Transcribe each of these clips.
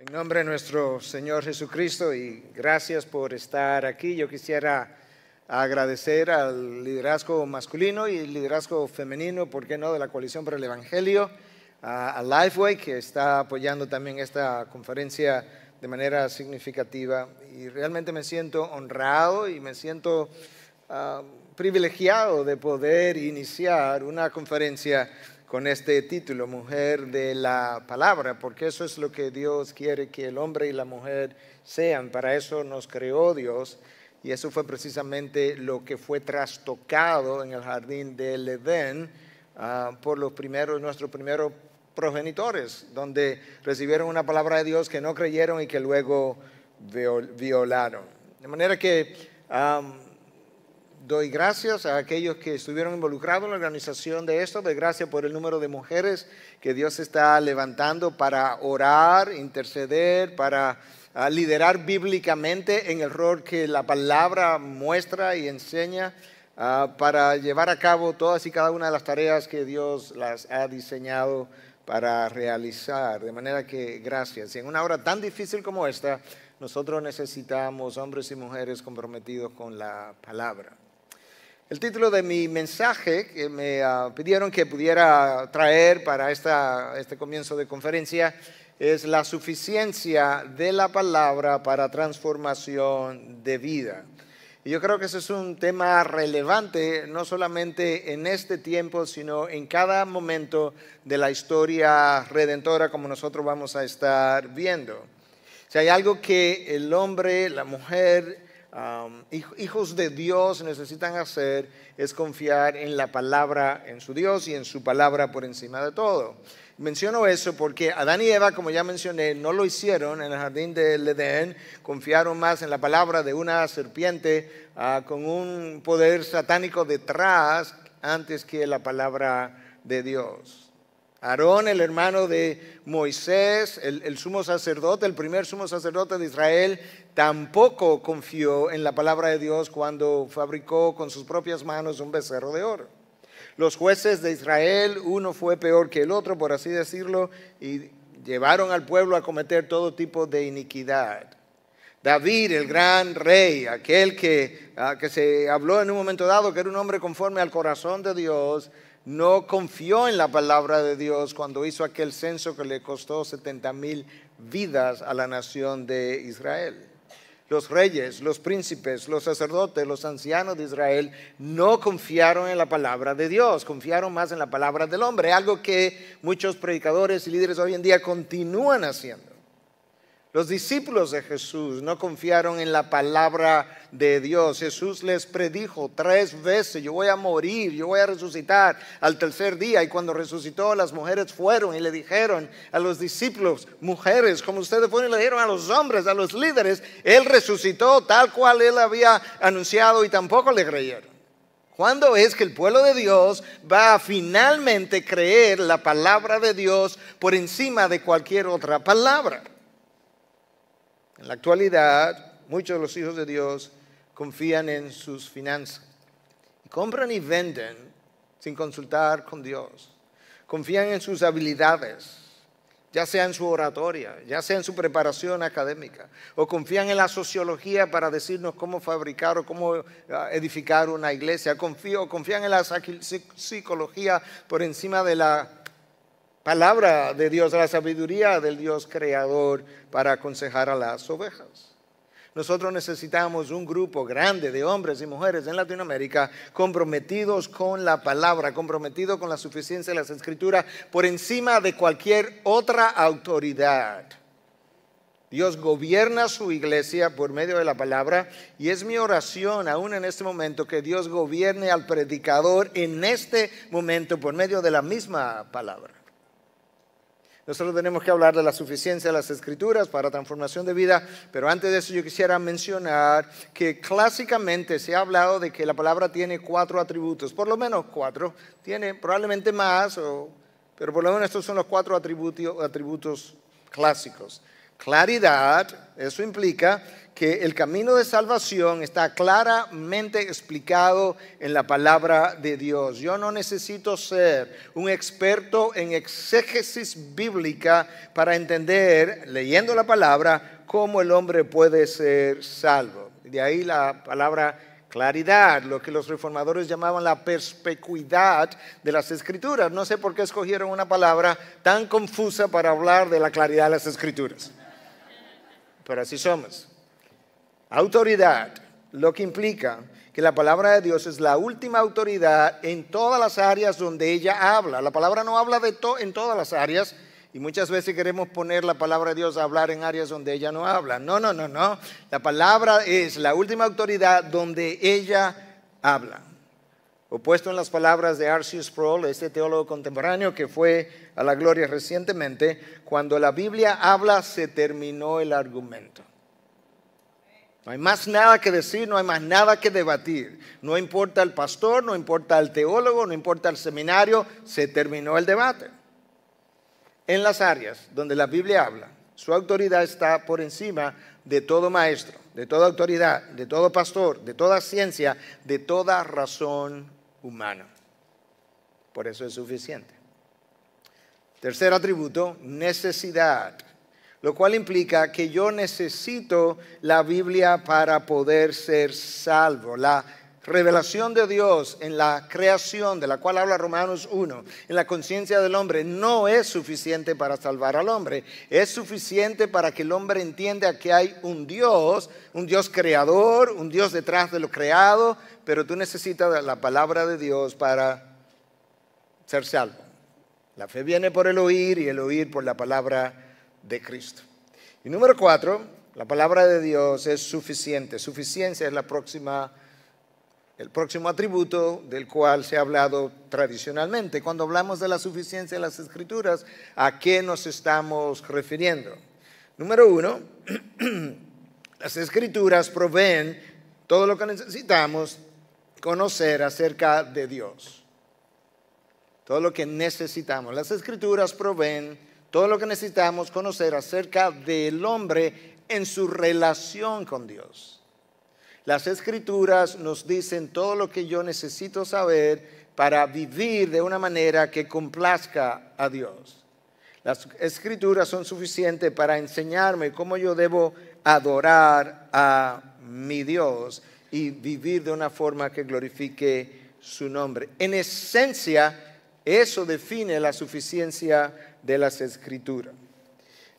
En nombre de nuestro Señor Jesucristo y gracias por estar aquí. Yo quisiera agradecer al liderazgo masculino y el liderazgo femenino, ¿por qué no?, de la Coalición por el Evangelio, a Lifeway, que está apoyando también esta conferencia de manera significativa. Y realmente me siento honrado y me siento privilegiado de poder iniciar una conferencia con este título, Mujer de la Palabra, porque eso es lo que Dios quiere que el hombre y la mujer sean. Para eso nos creó Dios y eso fue precisamente lo que fue trastocado en el jardín del Edén por nuestros primeros progenitores, donde recibieron una palabra de Dios que no creyeron y que luego violaron. De manera que doy gracias a aquellos que estuvieron involucrados en la organización de esto. Doy gracias por el número de mujeres que Dios está levantando para orar, interceder, para liderar bíblicamente en el rol que la palabra muestra y enseña, para llevar a cabo todas y cada una de las tareas que Dios las ha diseñado para realizar. De manera que gracias. Y en una hora tan difícil como esta, nosotros necesitamos hombres y mujeres comprometidos con la palabra. El título de mi mensaje que me pidieron que pudiera traer para este comienzo de conferencia es la suficiencia de la palabra para transformación de vida. Y yo creo que ese es un tema relevante no solamente en este tiempo, sino en cada momento de la historia redentora, como nosotros vamos a estar viendo. Si hay algo que el hombre, la mujer, hijos de Dios necesitan hacer, es confiar en la palabra, en su Dios y en su palabra por encima de todo. Menciono eso porque Adán y Eva, como ya mencioné, no lo hicieron en el jardín del Edén. Confiaron más en la palabra de una serpiente con un poder satánico detrás antes que la palabra de Dios. Aarón, el hermano de Moisés, el sumo sacerdote, el primer sumo sacerdote de Israel, tampoco confió en la palabra de Dios cuando fabricó con sus propias manos un becerro de oro. Los jueces de Israel, uno fue peor que el otro, por así decirlo, y llevaron al pueblo a cometer todo tipo de iniquidad. David, el gran rey, aquel que se habló en un momento dado que era un hombre conforme al corazón de Dios, no confió en la palabra de Dios cuando hizo aquel censo que le costó 70,000 vidas a la nación de Israel. Los reyes, los príncipes, los sacerdotes, los ancianos de Israel no confiaron en la palabra de Dios, confiaron más en la palabra del hombre, algo que muchos predicadores y líderes hoy en día continúan haciendo. Los discípulos de Jesús no confiaron en la palabra de Dios. Jesús les predijo 3 veces, yo voy a morir, yo voy a resucitar al tercer día. Y cuando resucitó, las mujeres fueron y le dijeron a los discípulos, mujeres, como ustedes fueron y le dijeron a los hombres, a los líderes, Él resucitó tal cual Él había anunciado y tampoco le creyeron. ¿Cuándo es que el pueblo de Dios va a finalmente creer la palabra de Dios por encima de cualquier otra palabra? En la actualidad, muchos de los hijos de Dios confían en sus finanzas. Compran y venden sin consultar con Dios. Confían en sus habilidades, ya sea en su oratoria, ya sea en su preparación académica. O confían en la sociología para decirnos cómo fabricar o cómo edificar una iglesia. Confían en la psicología por encima de la palabra de Dios, la sabiduría del Dios creador para aconsejar a las ovejas. Nosotros necesitamos un grupo grande de hombres y mujeres en Latinoamérica comprometidos con la palabra, comprometidos con la suficiencia de las Escrituras por encima de cualquier otra autoridad. Dios gobierna su iglesia por medio de la palabra y es mi oración aún en este momento que Dios gobierne al predicador en este momento por medio de la misma palabra. Nosotros tenemos que hablar de la suficiencia de las Escrituras para transformación de vida, pero antes de eso yo quisiera mencionar que clásicamente se ha hablado de que la palabra tiene 4 atributos, por lo menos 4, tiene probablemente más, pero por lo menos estos son los 4 atributos clásicos. claridad, eso implica que el camino de salvación está claramente explicado en la palabra de Dios. Yo no necesito ser un experto en exégesis bíblica para entender, leyendo la palabra, cómo el hombre puede ser salvo. De ahí la palabra claridad, lo que los reformadores llamaban la perspicuidad de las Escrituras. No sé por qué escogieron una palabra tan confusa para hablar de la claridad de las Escrituras. Pero así somos. Autoridad, lo que implica que la palabra de Dios es la última autoridad en todas las áreas donde ella habla. La palabra no habla en todas las áreas y muchas veces queremos poner la palabra de Dios a hablar en áreas donde ella no habla. No. La palabra es la última autoridad donde ella habla. Opuesto en las palabras de R.C. Sproul, este teólogo contemporáneo que fue a la gloria recientemente, cuando la Biblia habla se terminó el argumento. No hay más nada que decir, no hay más nada que debatir. No importa el pastor, no importa el teólogo, no importa el seminario, se terminó el debate. En las áreas donde la Biblia habla, su autoridad está por encima de todo maestro, de toda autoridad, de todo pastor, de toda ciencia, de toda razón humana. Por eso es suficiente. Tercer atributo, necesidad. Lo cual implica que yo necesito la Biblia para poder ser salvo. La revelación de Dios en la creación, de la cual habla Romanos 1, en la conciencia del hombre, no es suficiente para salvar al hombre. Es suficiente para que el hombre entienda que hay un Dios creador, un Dios detrás de lo creado, pero tú necesitas la palabra de Dios para ser salvo. La fe viene por el oír y el oír por la palabra de Cristo. Y número 4, la palabra de Dios es suficiente. Suficiencia es el próximo atributo del cual se ha hablado tradicionalmente. Cuando hablamos de la suficiencia de las Escrituras, ¿a qué nos estamos refiriendo? Número 1, las Escrituras proveen todo lo que necesitamos conocer acerca de Dios. Todo lo que necesitamos. Las Escrituras proveen todo lo que necesitamos conocer acerca del hombre en su relación con Dios. Las Escrituras nos dicen todo lo que yo necesito saber para vivir de una manera que complazca a Dios. Las Escrituras son suficientes para enseñarme cómo yo debo adorar a mi Dios y vivir de una forma que glorifique su nombre. En esencia, eso define la suficiencia de las Escrituras.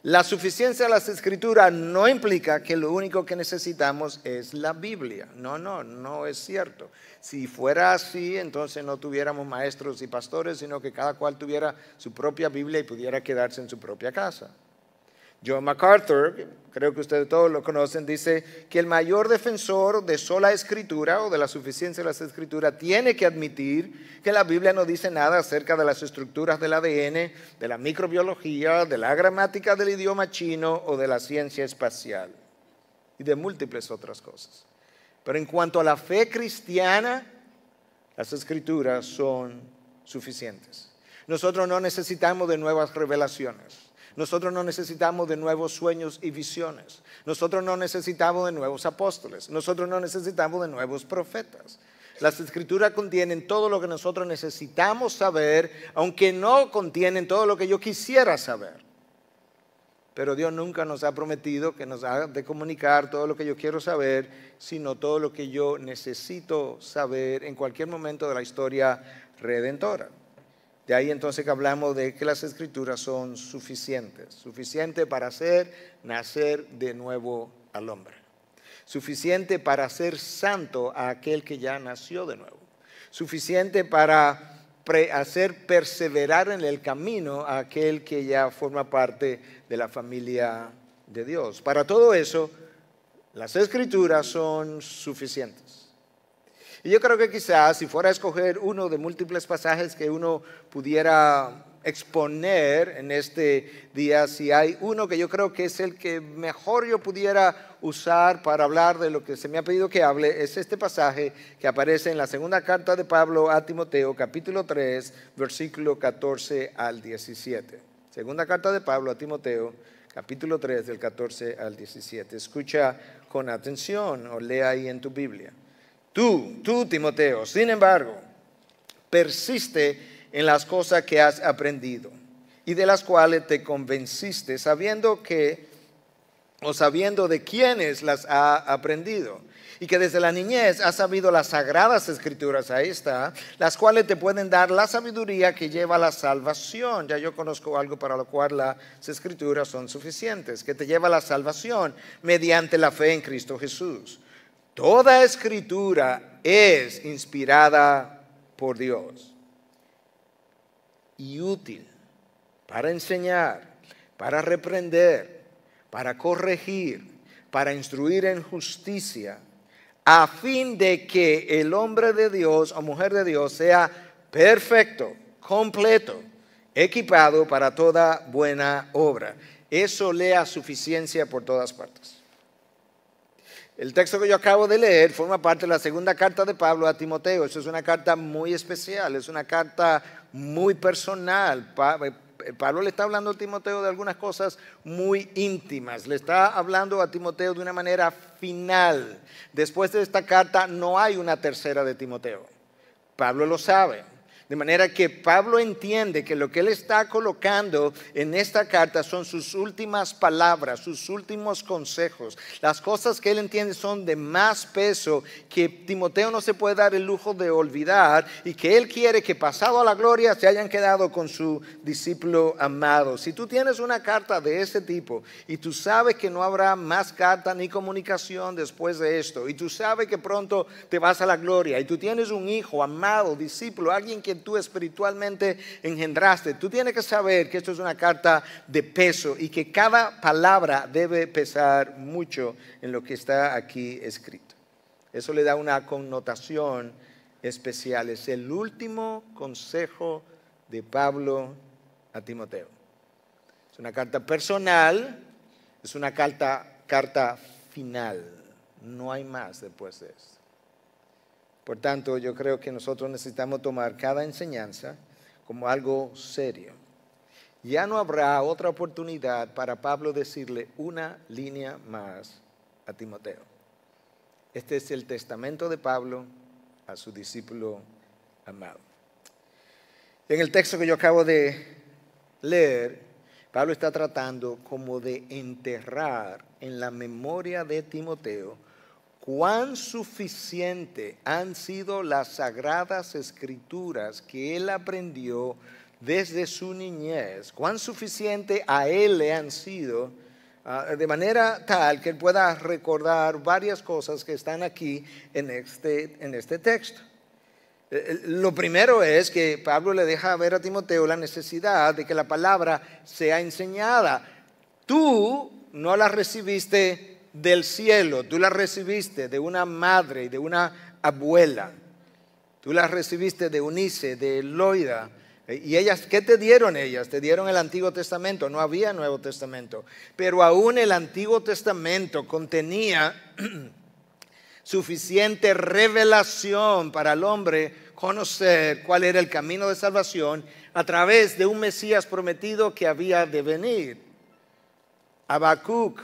La suficiencia de las Escrituras no implica que lo único que necesitamos es la Biblia. No es cierto. Si fuera así, entonces no tuviéramos maestros y pastores, sino que cada cual tuviera su propia Biblia y pudiera quedarse en su propia casa. John MacArthur, creo que ustedes todos lo conocen, dice que el mayor defensor de sola escritura o de la suficiencia de las escrituras tiene que admitir que la Biblia no dice nada acerca de las estructuras del ADN, de la microbiología, de la gramática del idioma chino o de la ciencia espacial y de múltiples otras cosas. Pero en cuanto a la fe cristiana, las escrituras son suficientes. Nosotros no necesitamos de nuevas revelaciones. Nosotros no necesitamos de nuevos sueños y visiones. Nosotros no necesitamos de nuevos apóstoles. Nosotros no necesitamos de nuevos profetas. Las Escrituras contienen todo lo que nosotros necesitamos saber, aunque no contienen todo lo que yo quisiera saber. Pero Dios nunca nos ha prometido que nos haga de comunicar todo lo que yo quiero saber, sino todo lo que yo necesito saber en cualquier momento de la historia redentora. De ahí entonces que hablamos de que las Escrituras son suficientes para hacer nacer de nuevo al hombre, suficiente para hacer santo a aquel que ya nació de nuevo, suficiente para hacer perseverar en el camino a aquel que ya forma parte de la familia de Dios. Para todo eso, las Escrituras son suficientes. Y yo creo que quizás si fuera a escoger uno de múltiples pasajes que uno pudiera exponer en este día, si hay uno que yo creo que es el que mejor yo pudiera usar para hablar de lo que se me ha pedido que hable, es este pasaje que aparece en la segunda carta de Pablo a Timoteo, capítulo 3, versículo 14 al 17. Segunda carta de Pablo a Timoteo, capítulo 3, del 14 al 17. Escucha con atención o lea ahí en tu Biblia. Tú, Timoteo, sin embargo, persiste en las cosas que has aprendido y de las cuales te convenciste, sabiendo de quiénes las ha aprendido, y que desde la niñez has sabido las sagradas escrituras, ahí está, las cuales te pueden dar la sabiduría que lleva a la salvación. Ya yo conozco algo para lo cual las escrituras son suficientes, que te lleva a la salvación mediante la fe en Cristo Jesús. Toda escritura es inspirada por Dios y útil para enseñar, para reprender, para corregir, para instruir en justicia, a fin de que el hombre de Dios o mujer de Dios sea perfecto, completo, equipado para toda buena obra. Eso lea suficiencia por todas partes. El texto que yo acabo de leer forma parte de la segunda carta de Pablo a Timoteo. Eso es una carta muy especial, es una carta muy personal. Pablo le está hablando a Timoteo de algunas cosas muy íntimas. Le está hablando a Timoteo de una manera final. Después de esta carta no hay una tercera de Timoteo. Pablo lo sabe. De manera que Pablo entiende que lo que él está colocando en esta carta son sus últimas palabras, sus últimos consejos. Las cosas que él entiende son de más peso que Timoteo no se puede dar el lujo de olvidar y que él quiere que pasado a la gloria se hayan quedado con su discípulo amado. Si tú tienes una carta de ese tipo y tú sabes que no habrá más carta ni comunicación después de esto y tú sabes que pronto te vas a la gloria y tú tienes un hijo amado, discípulo, alguien que tú espiritualmente engendraste, tú tienes que saber que esto es una carta de peso y que cada palabra debe pesar mucho en lo que está aquí escrito. Eso le da una connotación especial. Es el último consejo de Pablo a Timoteo. Es una carta personal, es una carta final. No hay más después de esto. Por tanto, yo creo que nosotros necesitamos tomar cada enseñanza como algo serio. Ya no habrá otra oportunidad para Pablo decirle una línea más a Timoteo. Este es el testamento de Pablo a su discípulo amado. En el texto que yo acabo de leer, Pablo está tratando como de enterrar en la memoria de Timoteo cuán suficiente han sido las sagradas escrituras que él aprendió desde su niñez, cuán suficiente a él le han sido, de manera tal que él pueda recordar varias cosas que están aquí en este texto. Lo primero es que Pablo le deja ver a Timoteo la necesidad de que la palabra sea enseñada. Tú no la recibiste del cielo, tú la recibiste de una madre y de una abuela. Tú la recibiste de Eunice, de Loida. ¿Y ellas qué te dieron ellas? Te dieron el Antiguo Testamento, no había Nuevo Testamento. Pero aún el Antiguo Testamento contenía suficiente revelación para el hombre conocer cuál era el camino de salvación a través de un Mesías prometido que había de venir. Habacuc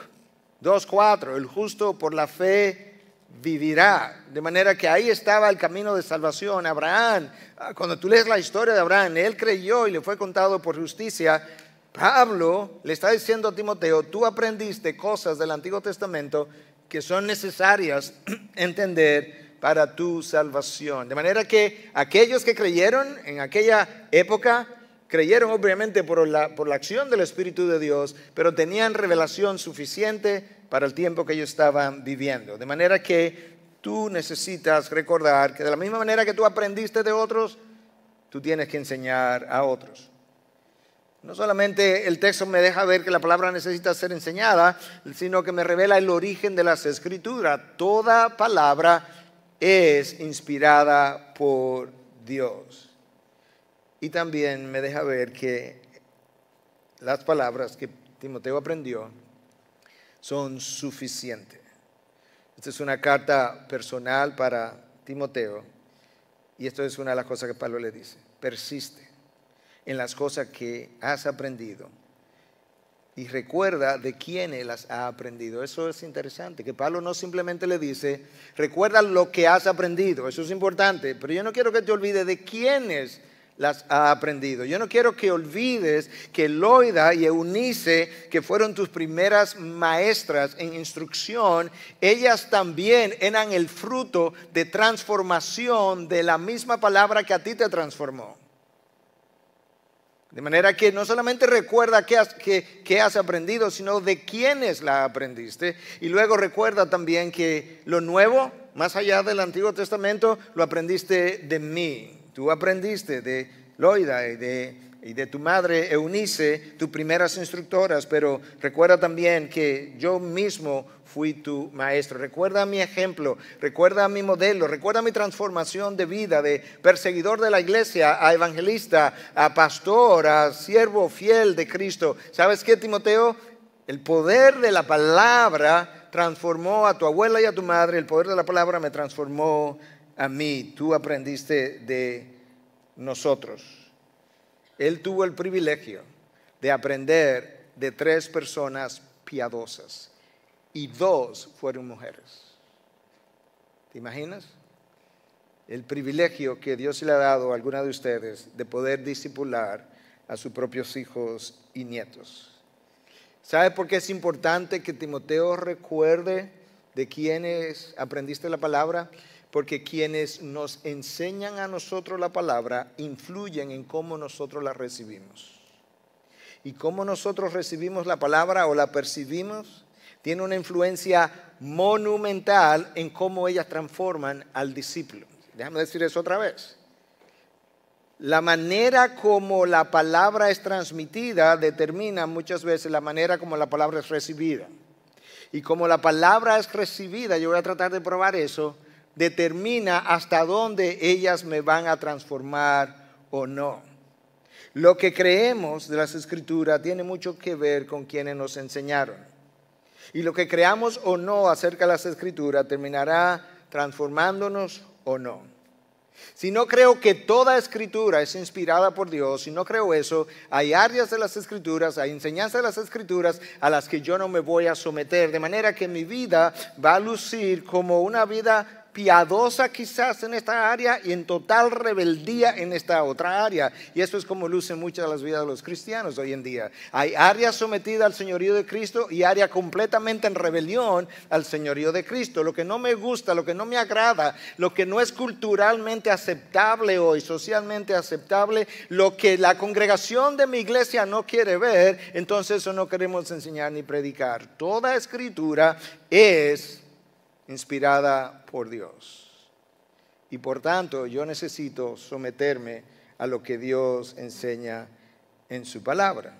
2:4, el justo por la fe vivirá. De manera que ahí estaba el camino de salvación. Abraham, cuando tú lees la historia de Abraham, él creyó y le fue contado por justicia. Pablo le está diciendo a Timoteo, tú aprendiste cosas del Antiguo Testamento que son necesarias entender para tu salvación. De manera que aquellos que creyeron en aquella época, creyeron obviamente por la acción del Espíritu de Dios, pero tenían revelación suficiente para el tiempo que ellos estaban viviendo. De manera que tú necesitas recordar que de la misma manera que tú aprendiste de otros, tú tienes que enseñar a otros. No solamente el texto me deja ver que la palabra necesita ser enseñada, sino que me revela el origen de las Escrituras. Toda palabra es inspirada por Dios. Y también me deja ver que las palabras que Timoteo aprendió son suficientes. Esta es una carta personal para Timoteo y esto es una de las cosas que Pablo le dice. Persiste en las cosas que has aprendido y recuerda de quiénes las ha aprendido. Eso es interesante, que Pablo no simplemente le dice, recuerda lo que has aprendido, eso es importante, pero yo no quiero que te olvides de quiénes las ha aprendido. Yo no quiero que olvides que Loida y Eunice, que fueron tus primeras maestras en instrucción, ellas también eran el fruto de transformación de la misma palabra que a ti te transformó. De manera que no solamente recuerda qué has aprendido, sino de quiénes la aprendiste. Y luego recuerda también que lo nuevo, más allá del Antiguo Testamento, lo aprendiste de mí. Tú aprendiste de Loida y de tu madre Eunice, tus primeras instructoras, pero recuerda también que yo mismo fui tu maestro. Recuerda mi ejemplo, recuerda mi modelo, recuerda mi transformación de vida de perseguidor de la iglesia a evangelista, a pastor, a siervo fiel de Cristo. ¿Sabes qué, Timoteo? El poder de la palabra transformó a tu abuela y a tu madre, el poder de la palabra me transformó a mí. Tú aprendiste de nosotros. Él tuvo el privilegio de aprender de 3 personas piadosas y 2 fueron mujeres. ¿Te imaginas? El privilegio que Dios le ha dado a alguna de ustedes de poder discipular a sus propios hijos y nietos. ¿Sabe por qué es importante que Timoteo recuerde de quiénes aprendiste la palabra? Porque quienes nos enseñan a nosotros la palabra influyen en cómo nosotros la recibimos. Y cómo nosotros recibimos la palabra o la percibimos tiene una influencia monumental en cómo ellas transforman al discípulo. Déjame decir eso otra vez. La manera como la palabra es transmitida determina muchas veces la manera como la palabra es recibida. Y como la palabra es recibida, yo voy a tratar de probar eso, determina hasta dónde ellas me van a transformar o no. Lo que creemos de las Escrituras tiene mucho que ver con quienes nos enseñaron. Y lo que creamos o no acerca de las Escrituras terminará transformándonos o no. Si no creo que toda Escritura es inspirada por Dios, si no creo eso, hay áreas de las Escrituras, hay enseñanzas de las Escrituras a las que yo no me voy a someter. De manera que mi vida va a lucir como una vida piadosa quizás en esta área y en total rebeldía en esta otra área. Y eso es como lucen muchas de las vidas de los cristianos hoy en día. Hay áreas sometidas al señorío de Cristo y áreas completamente en rebelión al señorío de Cristo. Lo que no me gusta, lo que no me agrada, lo que no es culturalmente aceptable hoy, socialmente aceptable, lo que la congregación de mi iglesia no quiere ver, entonces eso no queremos enseñar ni predicar. Toda Escritura es inspirada por Dios. Y por tanto, yo necesito someterme a lo que Dios enseña en su palabra.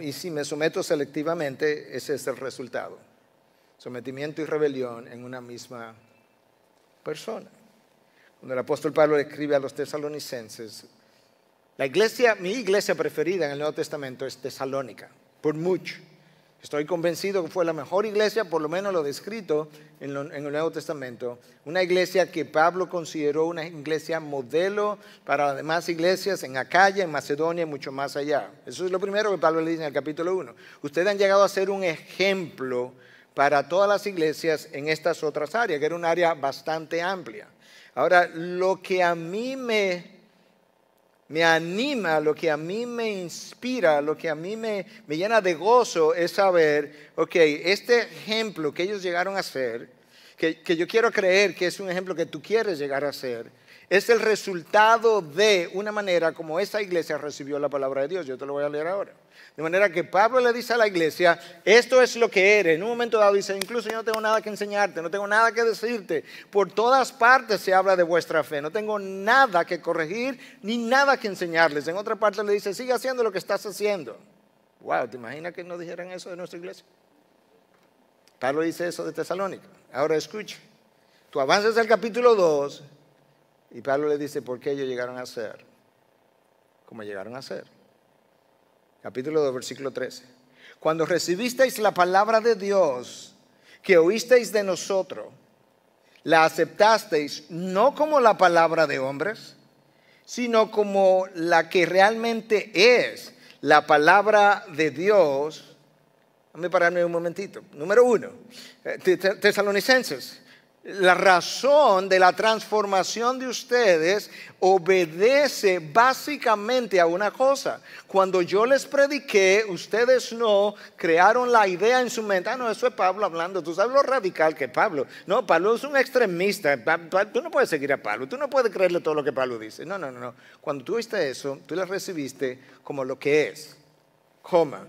Y si me someto selectivamente, ese es el resultado. Sometimiento y rebelión en una misma persona. Cuando el apóstol Pablo le escribe a los tesalonicenses, mi iglesia preferida en el Nuevo Testamento es Tesalónica, por mucho. Estoy convencido que fue la mejor iglesia, por lo menos lo descrito en el Nuevo Testamento. Una iglesia que Pablo consideró una iglesia modelo para las demás iglesias en Acaya, en Macedonia y mucho más allá. Eso es lo primero que Pablo le dice en el capítulo 1. Ustedes han llegado a ser un ejemplo para todas las iglesias en estas otras áreas, que era un área bastante amplia. Ahora, lo que a mí me anima, lo que a mí me inspira, lo que a mí me llena de gozo es saber, este ejemplo que ellos llegaron a ser, que yo quiero creer que es un ejemplo que tú quieres llegar a ser, es el resultado de una manera como esa iglesia recibió la palabra de Dios. Yo te lo voy a leer ahora. De manera que Pablo le dice a la iglesia, esto es lo que eres. En un momento dado dice, incluso yo no tengo nada que enseñarte, no tengo nada que decirte. Por todas partes se habla de vuestra fe. No tengo nada que corregir ni nada que enseñarles. En otra parte le dice, sigue haciendo lo que estás haciendo. Wow, ¿te imaginas que nos dijeran eso de nuestra iglesia? Pablo dice eso de Tesalónica. Ahora escucha, tú avanzas al capítulo 2 y Pablo le dice por qué ellos llegaron a ser como llegaron a ser. Capítulo 2, versículo 13. Cuando recibisteis la palabra de Dios que oísteis de nosotros, la aceptasteis no como la palabra de hombres, sino como la que realmente es, la palabra de Dios. Déjame pararme un momentito. Número 1, Tesalonicenses. La razón de la transformación de ustedes obedece básicamente a una cosa. Cuando yo les prediqué, ustedes no crearon la idea en su mente. No, eso es Pablo hablando. Tú sabes lo radical que es Pablo. No, Pablo es un extremista. Tú no puedes seguir a Pablo. Tú no puedes creerle todo lo que Pablo dice. No. Cuando tú oíste eso, tú lo recibiste como lo que es. La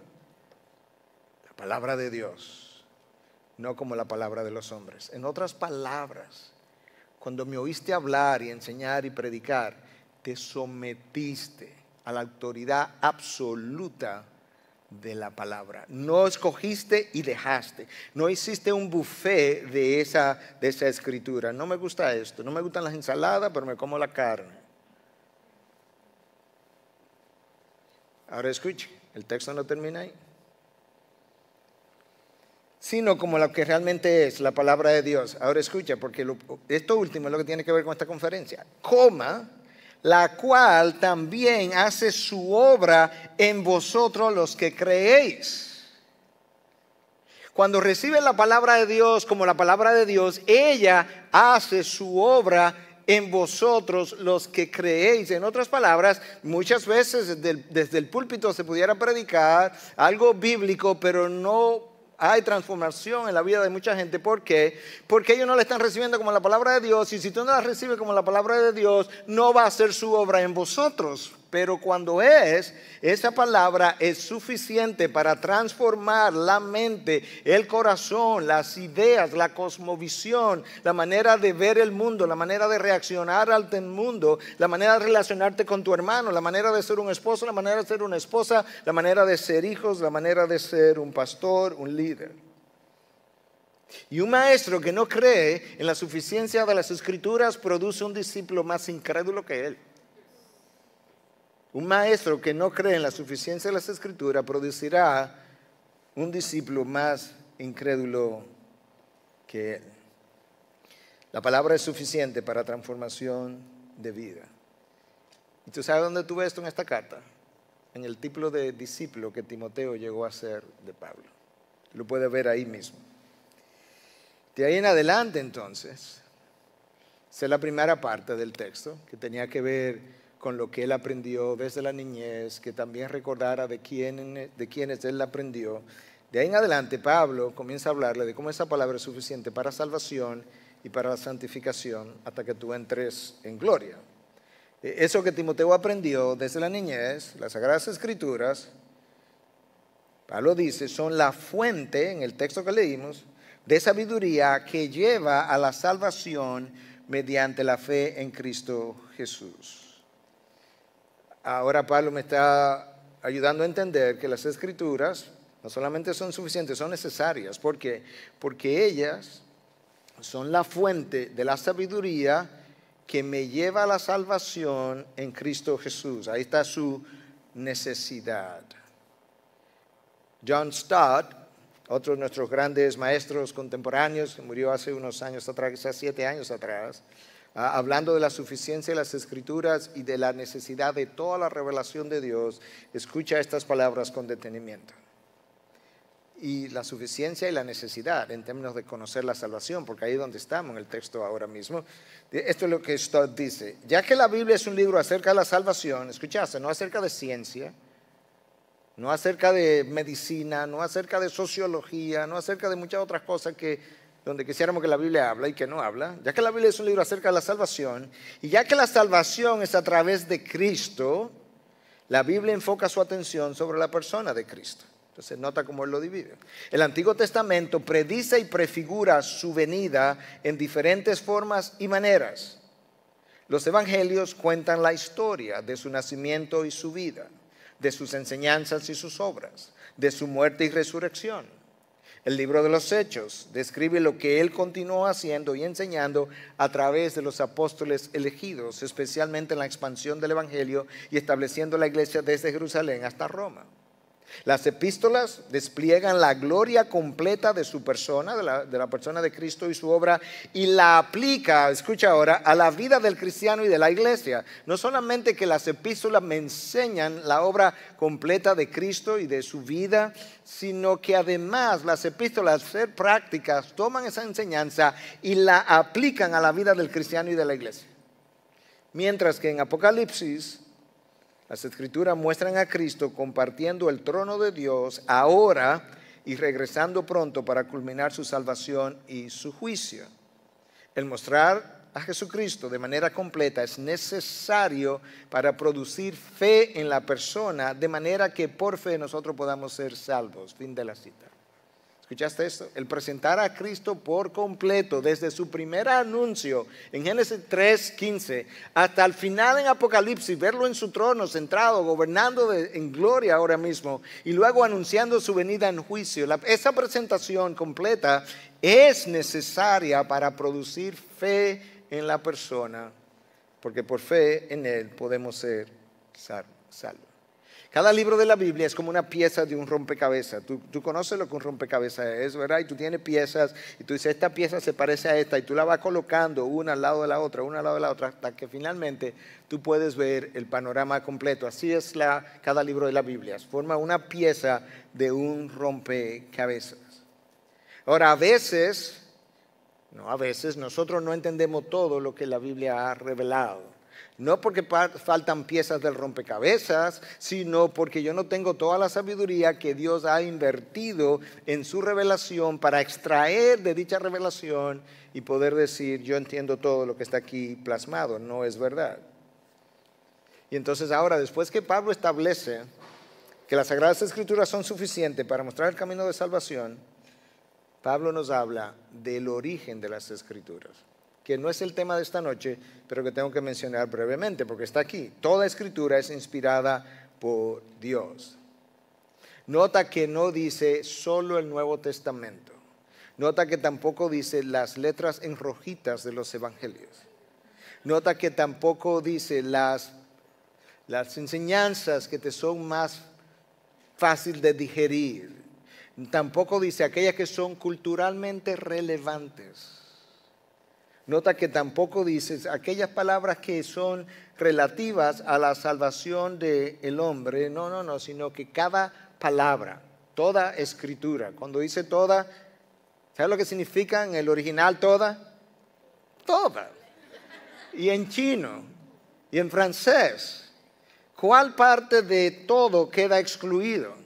palabra de Dios. No como la palabra de los hombres. En otras palabras, cuando me oíste hablar y enseñar y predicar, te sometiste a la autoridad absoluta de la palabra. No escogiste y dejaste. No hiciste un buffet de esa escritura. No me gusta esto, no me gustan las ensaladas, pero me como la carne. Ahora escuche, el texto no termina ahí. Sino como lo que realmente es la palabra de Dios. Ahora escucha, porque esto último es lo que tiene que ver con esta conferencia. La cual también hace su obra en vosotros los que creéis. Cuando reciben la palabra de Dios como la palabra de Dios, ella hace su obra en vosotros los que creéis. En otras palabras, muchas veces desde el púlpito se pudiera predicar algo bíblico, pero no hay transformación en la vida de mucha gente. ¿Por qué? Porque ellos no la están recibiendo como la palabra de Dios, y si tú no la recibes como la palabra de Dios, no va a hacer su obra en vosotros. Pero cuando esa palabra es suficiente para transformar la mente, el corazón, las ideas, la cosmovisión, la manera de ver el mundo, la manera de reaccionar ante el mundo, la manera de relacionarte con tu hermano, la manera de ser un esposo, la manera de ser una esposa, la manera de ser hijos, la manera de ser un pastor, un líder. Y un maestro que no cree en la suficiencia de las Escrituras produce un discípulo más incrédulo que él. Un maestro que no cree en la suficiencia de las Escrituras producirá un discípulo más incrédulo que él. La palabra es suficiente para transformación de vida. ¿Y tú sabes dónde tú ves esto en esta carta? En el tipo de discípulo que Timoteo llegó a ser de Pablo. Lo puedes ver ahí mismo. De ahí en adelante, entonces, esa es la primera parte del texto, que tenía que ver con lo que él aprendió desde la niñez, que también recordara de quienes él aprendió. De ahí en adelante, Pablo comienza a hablarle de cómo esa palabra es suficiente para salvación y para la santificación hasta que tú entres en gloria. Eso que Timoteo aprendió desde la niñez, las Sagradas Escrituras, Pablo dice, son la fuente, en el texto que leímos, de sabiduría que lleva a la salvación mediante la fe en Cristo Jesús. Ahora Pablo me está ayudando a entender que las Escrituras no solamente son suficientes, son necesarias. ¿Por qué? Porque ellas son la fuente de la sabiduría que me lleva a la salvación en Cristo Jesús. Ahí está su necesidad. John Stott, otro de nuestros grandes maestros contemporáneos, que murió hace unos años atrás, quizás 7 años atrás, hablando de la suficiencia de las Escrituras y de la necesidad de toda la revelación de Dios, escucha estas palabras con detenimiento. Y la suficiencia y la necesidad en términos de conocer la salvación, porque ahí es donde estamos en el texto ahora mismo. Esto es lo que Stott dice. Ya que la Biblia es un libro acerca de la salvación, escuchaste, no acerca de ciencia, no acerca de medicina, no acerca de sociología, no acerca de muchas otras cosas donde quisiéramos que la Biblia habla y que no habla, ya que la Biblia es un libro acerca de la salvación, y ya que la salvación es a través de Cristo, la Biblia enfoca su atención sobre la persona de Cristo. Entonces nota cómo él lo divide. El Antiguo Testamento predice y prefigura su venida en diferentes formas y maneras. Los evangelios cuentan la historia de su nacimiento y su vida, de sus enseñanzas y sus obras, de su muerte y resurrección. El libro de los Hechos describe lo que él continuó haciendo y enseñando a través de los apóstoles elegidos, especialmente en la expansión del evangelio y estableciendo la iglesia desde Jerusalén hasta Roma. Las epístolas despliegan la gloria completa de su persona, de la persona de Cristo y su obra, y la aplica, escucha ahora, a la vida del cristiano y de la iglesia. No solamente que las epístolas me enseñan la obra completa de Cristo y de su vida, sino que además las epístolas, al ser prácticas, toman esa enseñanza y la aplican a la vida del cristiano y de la iglesia. Mientras que en Apocalipsis, las Escrituras muestran a Cristo compartiendo el trono de Dios ahora y regresando pronto para culminar su salvación y su juicio. El mostrar a Jesucristo de manera completa es necesario para producir fe en la persona, de manera que por fe nosotros podamos ser salvos. Fin de la cita. ¿Escuchaste esto? El presentar a Cristo por completo, desde su primer anuncio en Génesis 3:15 hasta el final en Apocalipsis, verlo en su trono, sentado, gobernando en gloria ahora mismo, y luego anunciando su venida en juicio. Esa presentación completa es necesaria para producir fe en la persona, porque por fe en Él podemos ser salvos. Cada libro de la Biblia es como una pieza de un rompecabezas. Tú conoces lo que un rompecabezas es, ¿verdad? Y tú tienes piezas y tú dices, esta pieza se parece a esta, y tú la vas colocando una al lado de la otra, una al lado de la otra, hasta que finalmente tú puedes ver el panorama completo. Así es cada libro de la Biblia. Forma una pieza de un rompecabezas. Ahora, a veces nosotros no entendemos todo lo que la Biblia ha revelado. No porque faltan piezas del rompecabezas, sino porque yo no tengo toda la sabiduría que Dios ha invertido en su revelación para extraer de dicha revelación y poder decir, yo entiendo todo lo que está aquí plasmado. No es verdad. Y entonces ahora, después que Pablo establece que las Sagradas Escrituras son suficientes para mostrar el camino de salvación, Pablo nos habla del origen de las Escrituras, que no es el tema de esta noche, pero que tengo que mencionar brevemente, porque está aquí. Toda Escritura es inspirada por Dios. Nota que no dice solo el Nuevo Testamento. Nota que tampoco dice las letras en rojitas de los evangelios. Nota que tampoco dice las enseñanzas que te son más fácil de digerir. Tampoco dice aquellas que son culturalmente relevantes. Nota que tampoco dice aquellas palabras que son relativas a la salvación del hombre. No, sino que cada palabra, toda escritura. Cuando dice toda, ¿sabes lo que significa en el original toda? Toda. Y en chino, y en francés. ¿Cuál parte de todo queda excluido?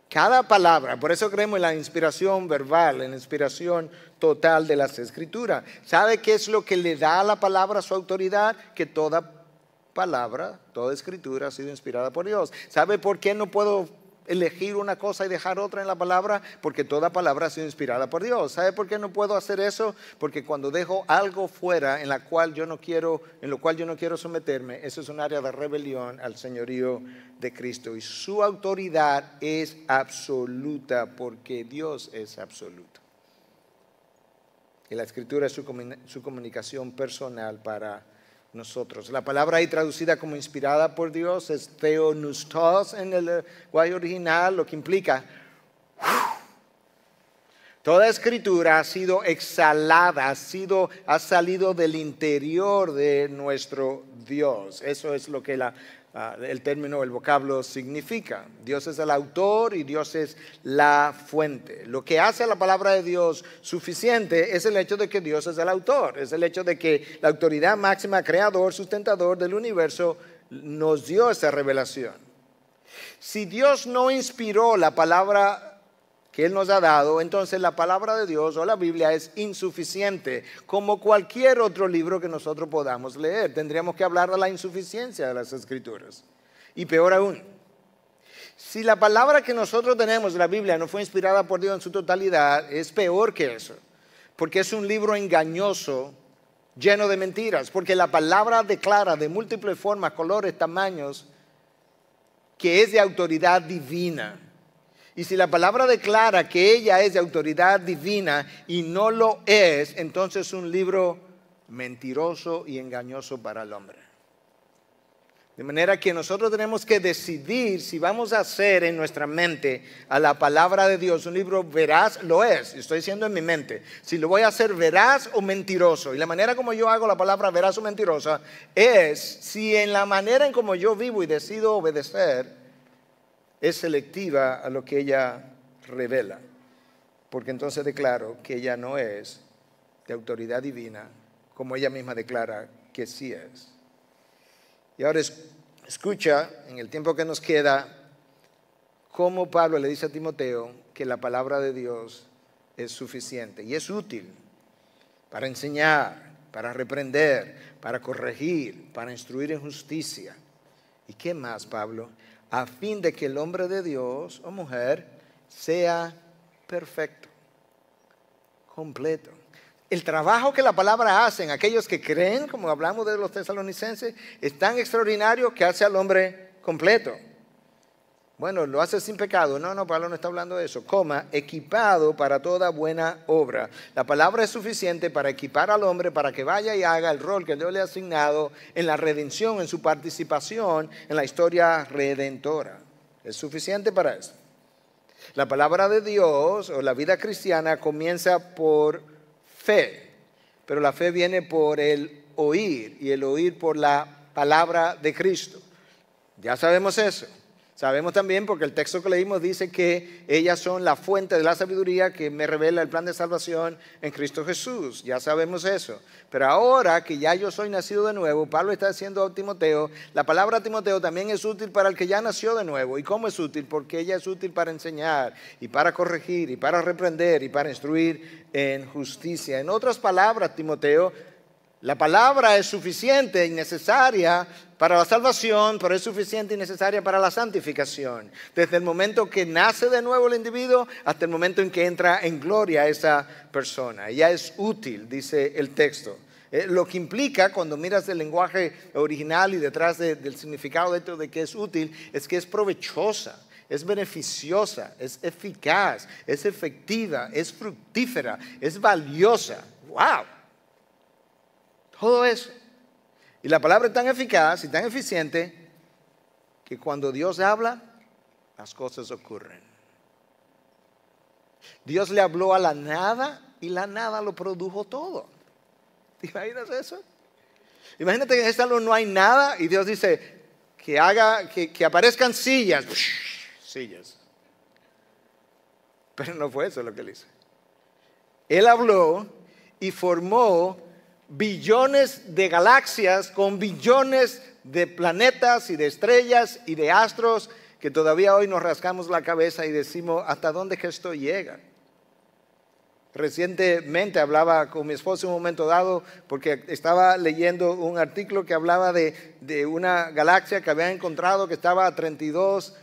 Cada palabra. Por eso creemos en la inspiración verbal, en la inspiración total de las Escrituras. ¿Sabe qué es lo que le da a la palabra su autoridad? Que toda palabra, toda Escritura ha sido inspirada por Dios. ¿Sabe por qué no puedo elegir una cosa y dejar otra en la palabra? Porque toda palabra ha sido inspirada por Dios. ¿Sabe por qué no puedo hacer eso? Porque cuando dejo algo fuera en lo cual yo no quiero someterme, eso es un área de rebelión al señorío de Cristo. Y su autoridad es absoluta porque Dios es absoluto. Y la Escritura es su comunicación personal para nosotros. La palabra ahí traducida como inspirada por Dios es theopneustos en el lenguaje original, lo que implica toda Escritura ha sido exhalada, ha salido del interior de nuestro Dios. Eso es lo que el término, el vocablo significa. Dios es el autor y Dios es la fuente. Lo que hace a la palabra de Dios suficiente es el hecho de que Dios es el autor. Es el hecho de que la autoridad máxima, creador, sustentador del universo, nos dio esa revelación. Si Dios no inspiró la palabra que Él nos ha dado, entonces la palabra de Dios o la Biblia es insuficiente, como cualquier otro libro que nosotros podamos leer. Tendríamos que hablar de la insuficiencia de las Escrituras. Y peor aún, si la palabra que nosotros tenemos de la Biblia no fue inspirada por Dios en su totalidad, es peor que eso, porque es un libro engañoso, lleno de mentiras, porque la palabra declara de múltiples formas, colores, tamaños, que es de autoridad divina. Y si la palabra declara que ella es de autoridad divina y no lo es, entonces es un libro mentiroso y engañoso para el hombre. De manera que nosotros tenemos que decidir si vamos a hacer en nuestra mente a la palabra de Dios un libro veraz. Lo es, estoy diciendo en mi mente. Si lo voy a hacer veraz o mentiroso. Y la manera como yo hago la palabra veraz o mentirosa es si en la manera en como yo vivo y decido obedecer es selectiva a lo que ella revela. Porque entonces declaro que ella no es de autoridad divina, como ella misma declara que sí es. Y ahora escucha, en el tiempo que nos queda, cómo Pablo le dice a Timoteo que la palabra de Dios es suficiente y es útil para enseñar, para reprender, para corregir, para instruir en justicia. ¿Y qué más, Pablo? A fin de que el hombre de Dios o mujer sea perfecto, completo. El trabajo que la palabra hace en aquellos que creen, como hablamos de los tesalonicenses, es tan extraordinario que hace al hombre completo. Bueno, lo hace sin pecado. No, Pablo no está hablando de eso. Equipado para toda buena obra. La palabra es suficiente para equipar al hombre para que vaya y haga el rol que Dios le ha asignado en la redención, en su participación en la historia redentora. Es suficiente para eso. La palabra de Dios o la vida cristiana comienza por fe, pero la fe viene por el oír y el oír por la palabra de Cristo. Ya sabemos eso. Sabemos también porque el texto que leímos dice que ellas son la fuente de la sabiduría que me revela el plan de salvación en Cristo Jesús. Ya sabemos eso. Pero ahora que ya yo soy nacido de nuevo, Pablo está diciendo a Timoteo, la palabra Timoteo también es útil para el que ya nació de nuevo. ¿Y cómo es útil? Porque ella es útil para enseñar y para corregir y para reprender y para instruir en justicia. En otras palabras, Timoteo, la palabra es suficiente y necesaria para la salvación, pero es suficiente y necesaria para la santificación. Desde el momento que nace de nuevo el individuo hasta el momento en que entra en gloria esa persona. Ella es útil, dice el texto. Lo que implica, cuando miras el lenguaje original y detrás del significado de esto de que es útil, es que es provechosa, es beneficiosa, es eficaz, es efectiva, es fructífera, es valiosa. ¡Wow! Todo eso. Y la palabra es tan eficaz y tan eficiente que cuando Dios habla, las cosas ocurren. Dios le habló a la nada y la nada lo produjo todo. ¿Te imaginas eso? Imagínate que en este salón no hay nada y Dios dice que aparezcan sillas. Sillas. Pero no fue eso lo que él hizo. Él habló y formó billones de galaxias con billones de planetas y de estrellas y de astros que todavía hoy nos rascamos la cabeza y decimos, ¿hasta dónde que esto llega? Recientemente hablaba con mi esposo en un momento dado porque estaba leyendo un artículo que hablaba de una galaxia que habían encontrado que estaba a 32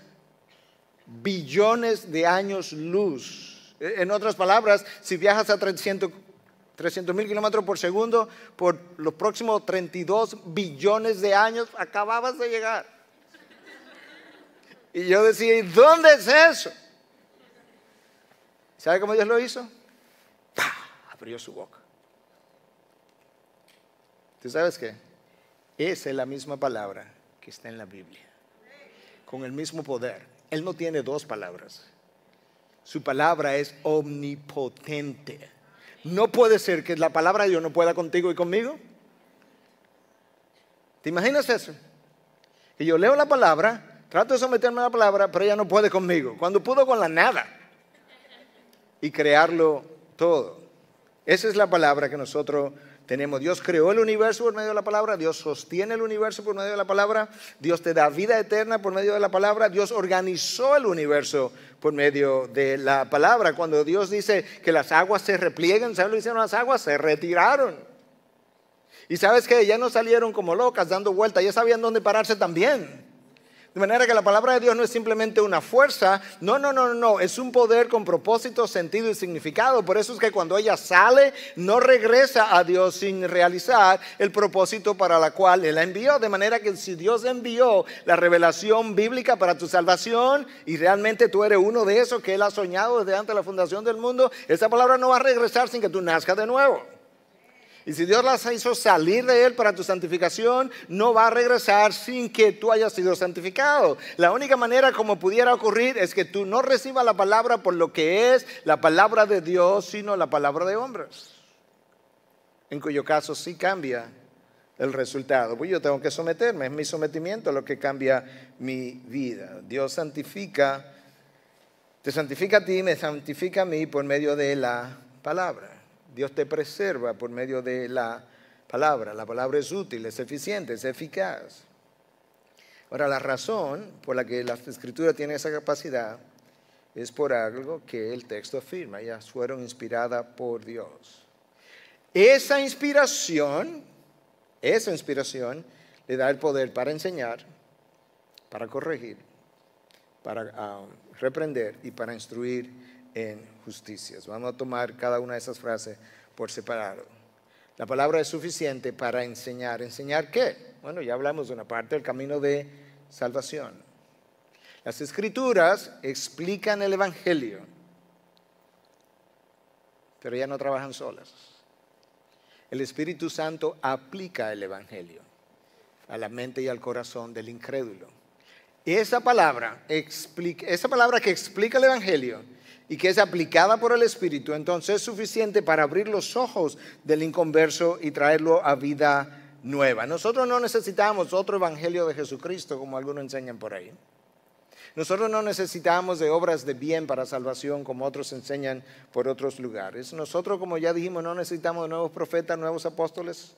billones de años luz. En otras palabras, si viajas a 300,000 kilómetros por segundo, por los próximos 32 billones de años, acababas de llegar. Y yo decía, ¿y dónde es eso? ¿Sabe cómo Dios lo hizo? ¡Pah! Abrió su boca. ¿Tú sabes qué? Esa es la misma palabra que está en la Biblia, con el mismo poder. Él no tiene dos palabras. Su palabra es omnipotente. No puede ser que la palabra de Dios no pueda contigo y conmigo. ¿Te imaginas eso? Que yo leo la palabra, trato de someterme a la palabra, pero ella no puede conmigo. Cuando pudo con la nada y crearlo todo. Esa es la palabra que nosotros tenemos. Dios creó el universo por medio de la palabra. Dios sostiene el universo por medio de la palabra. Dios te da vida eterna por medio de la palabra. Dios organizó el universo por medio de la palabra. Cuando Dios dice que las aguas se replieguen, ¿sabes lo que hicieron las aguas? Se retiraron. Y ¿sabes qué? Ya no salieron como locas dando vueltas. Ya sabían dónde pararse también. De manera que la palabra de Dios no es simplemente una fuerza. No. Es un poder con propósito, sentido y significado. Por eso es que cuando ella sale, no regresa a Dios sin realizar el propósito para la cual Él la envió. De manera que si Dios envió la revelación bíblica para tu salvación y realmente tú eres uno de esos que Él ha soñado desde antes de la fundación del mundo, esa palabra no va a regresar sin que tú nazcas de nuevo. Y si Dios las hizo salir de Él para tu santificación, no va a regresar sin que tú hayas sido santificado. La única manera como pudiera ocurrir es que tú no recibas la palabra por lo que es la palabra de Dios, sino la palabra de hombres. En cuyo caso sí cambia el resultado. Pues yo tengo que someterme, es mi sometimiento lo que cambia mi vida. Dios santifica, te santifica a ti, me santifica a mí por medio de la palabra. Dios te preserva por medio de la palabra. La palabra es útil, es eficiente, es eficaz. Ahora, la razón por la que la Escritura tiene esa capacidad es por algo que el texto afirma. Ellas fueron inspiradas por Dios. Esa inspiración le da el poder para enseñar, para corregir, para reprender y para instruir en justicias. Vamos a tomar cada una de esas frases por separado. La palabra es suficiente para enseñar. ¿Enseñar qué? Bueno, ya hablamos de una parte del camino de salvación. Las Escrituras explican el Evangelio, pero ya no trabajan solas. El Espíritu Santo aplica el Evangelio a la mente y al corazón del incrédulo. Esa palabra que explica el Evangelio y que es aplicada por el Espíritu, entonces es suficiente para abrir los ojos del inconverso y traerlo a vida nueva. Nosotros no necesitamos otro evangelio de Jesucristo como algunos enseñan por ahí. Nosotros no necesitamos de obras de bien para salvación como otros enseñan por otros lugares. Nosotros, como ya dijimos, no necesitamos de nuevos profetas, nuevos apóstoles,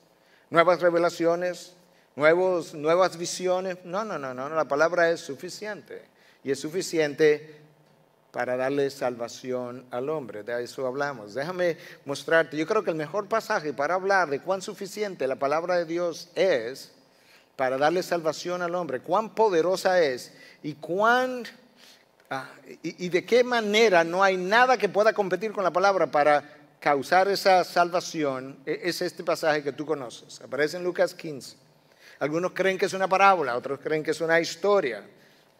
nuevas revelaciones, nuevas visiones. No, la palabra es suficiente. Y es suficiente para darle salvación al hombre. De eso hablamos. Déjame mostrarte. Yo creo que el mejor pasaje para hablar de cuán suficiente la palabra de Dios es para darle salvación al hombre, cuán poderosa es y y de qué manera no hay nada que pueda competir con la palabra para causar esa salvación, es este pasaje que tú conoces. Aparece en Lucas 15. Algunos creen que es una parábola, otros creen que es una historia.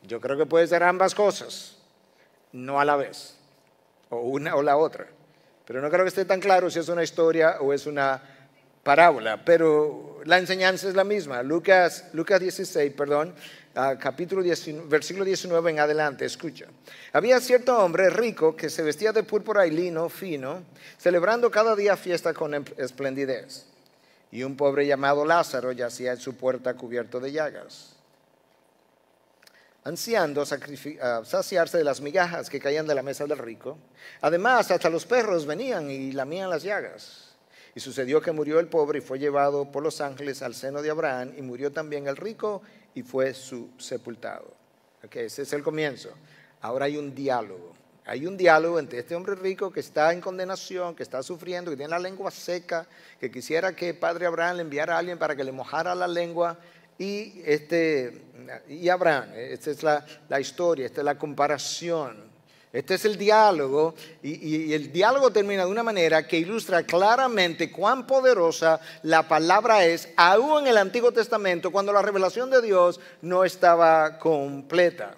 Yo creo que puede ser ambas cosas, no a la vez, o una o la otra. Pero no creo que esté tan claro si es una historia o es una parábola, pero la enseñanza es la misma. Lucas 16, capítulo 19, versículo 19 en adelante, escucha. Había cierto hombre rico que se vestía de púrpura y lino fino, celebrando cada día fiesta con esplendidez. Y un pobre llamado Lázaro yacía en su puerta cubierto de llagas, ansiando saciarse de las migajas que caían de la mesa del rico. Además, hasta los perros venían y lamían las llagas. Y sucedió que murió el pobre y fue llevado por los ángeles al seno de Abraham, y murió también el rico y fue sepultado. Okay, ese es el comienzo. Ahora hay un diálogo. Hay un diálogo entre este hombre rico que está en condenación, que está sufriendo, que tiene la lengua seca, que quisiera que Padre Abraham le enviara a alguien para que le mojara la lengua, y Abraham. Esta es la historia, esta es la comparación. Este es el diálogo, y el diálogo termina de una manera que ilustra claramente cuán poderosa la palabra es, aún en el Antiguo Testamento, cuando la revelación de Dios no estaba completa.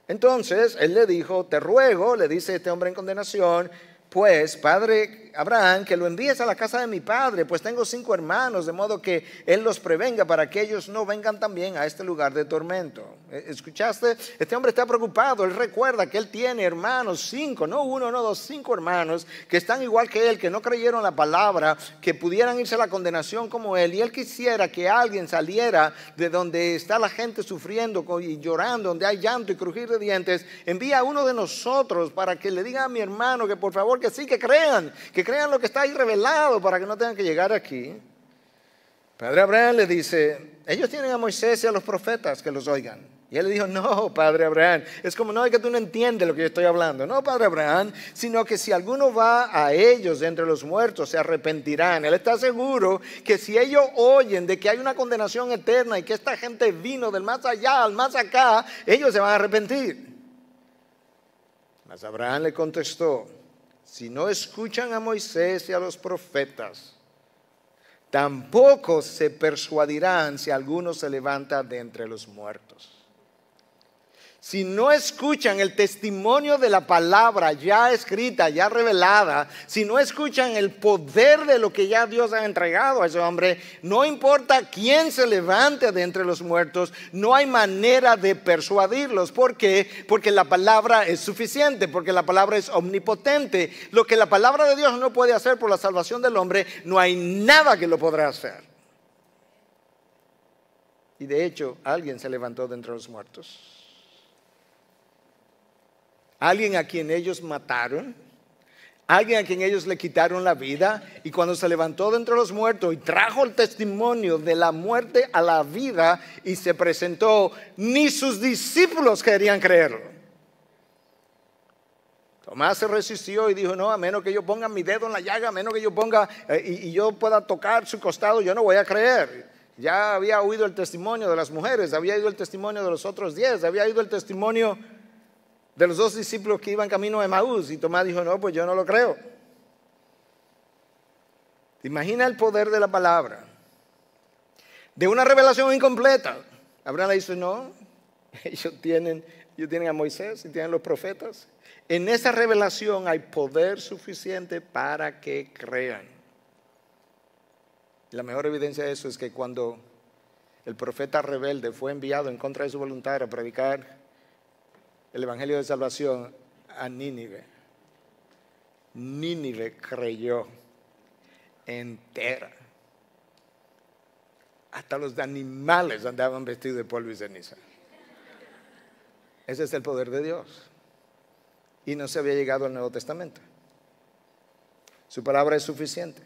Entonces, él le dijo, te ruego, le dice este hombre en condenación, pues, Padre Abraham, que lo envíes a la casa de mi padre, pues tengo 5 hermanos, de modo que él los prevenga para que ellos no vengan también a este lugar de tormento. ¿Escuchaste? Este hombre está preocupado. Él recuerda que él tiene hermanos, 5, no 1, no 2, 5 hermanos que están igual que él, que no creyeron la palabra, que pudieran irse a la condenación como él. Y él quisiera que alguien saliera de donde está la gente sufriendo y llorando, donde hay llanto y crujir de dientes. Envía a uno de nosotros para que le diga a mi hermano que por favor que sí, que crean lo que está ahí revelado para que no tengan que llegar aquí. Padre Abraham le dice, ellos tienen a Moisés y a los profetas que los oigan. Y él le dijo, no, Padre Abraham, es como, no, es que tú no entiendes lo que yo estoy hablando. No, Padre Abraham, sino que si alguno va a ellos de entre los muertos, se arrepentirán. Él está seguro que si ellos oyen de que hay una condenación eterna y que esta gente vino del más allá al más acá, ellos se van a arrepentir. Mas Abraham le contestó, si no escuchan a Moisés y a los profetas, tampoco se persuadirán si alguno se levanta de entre los muertos. si no escuchan el testimonio de la palabra ya escrita, ya revelada, si no escuchan el poder de lo que ya Dios ha entregado a ese hombre, no importa quién se levante de entre los muertos, no hay manera de persuadirlos. ¿Por qué? Porque la palabra es suficiente, porque la palabra es omnipotente. Lo que la palabra de Dios no puede hacer por la salvación del hombre, no hay nada que lo podrá hacer. Y de hecho, alguien se levantó de entre los muertos. Alguien a quien ellos mataron, alguien a quien ellos le quitaron la vida, y cuando se levantó de entre los muertos y trajo el testimonio de la muerte a la vida y se presentó, ni sus discípulos querían creerlo. Tomás se resistió y dijo: no, a menos que yo ponga mi dedo en la llaga, a menos que yo ponga y yo pueda tocar su costado, yo no voy a creer. Ya había oído el testimonio de las mujeres, había oído el testimonio de los otros 10, había oído el testimonio de los 2 discípulos que iban camino a Emaús, y Tomás dijo: no, pues yo no lo creo. Imagina el poder de la palabra, de una revelación incompleta. Abraham le dice: no, ellos tienen a Moisés y tienen los profetas. En esa revelación hay poder suficiente para que crean. La mejor evidencia de eso es que cuando el profeta rebelde fue enviado en contra de su voluntad a predicar el evangelio de salvación a Nínive, Nínive creyó entera. Hasta los animales andaban vestidos de polvo y ceniza. Ese es el poder de Dios. Y no se había llegado al Nuevo Testamento. Su palabra es suficiente.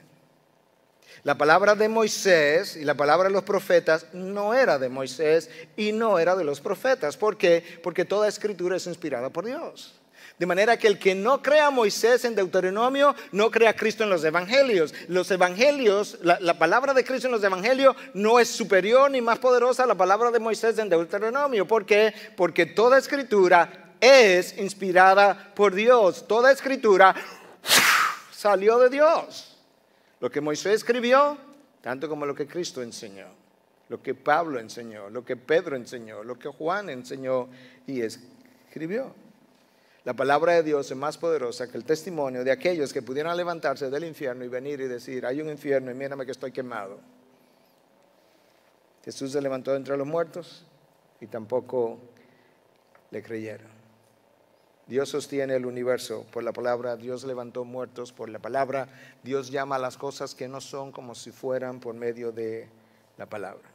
La palabra de Moisés y la palabra de los profetas no era de Moisés y no era de los profetas. ¿Por qué? Porque toda escritura es inspirada por Dios. De manera que el que no crea a Moisés en Deuteronomio, no crea a Cristo en los evangelios. Los evangelios, la palabra de Cristo en los evangelios no es superior ni más poderosa a la palabra de Moisés en Deuteronomio. ¿Por qué? Porque toda escritura es inspirada por Dios. Toda escritura salió de Dios. Lo que Moisés escribió, tanto como lo que Cristo enseñó, lo que Pablo enseñó, lo que Pedro enseñó, lo que Juan enseñó y escribió. La palabra de Dios es más poderosa que el testimonio de aquellos que pudieran levantarse del infierno y venir y decir: hay un infierno y mírame que estoy quemado. Jesús se levantó de entre los muertos y tampoco le creyeron. Dios sostiene el universo por la palabra. Dios levantó muertos por la palabra. Dios llama a las cosas que no son como si fueran por medio de la palabra.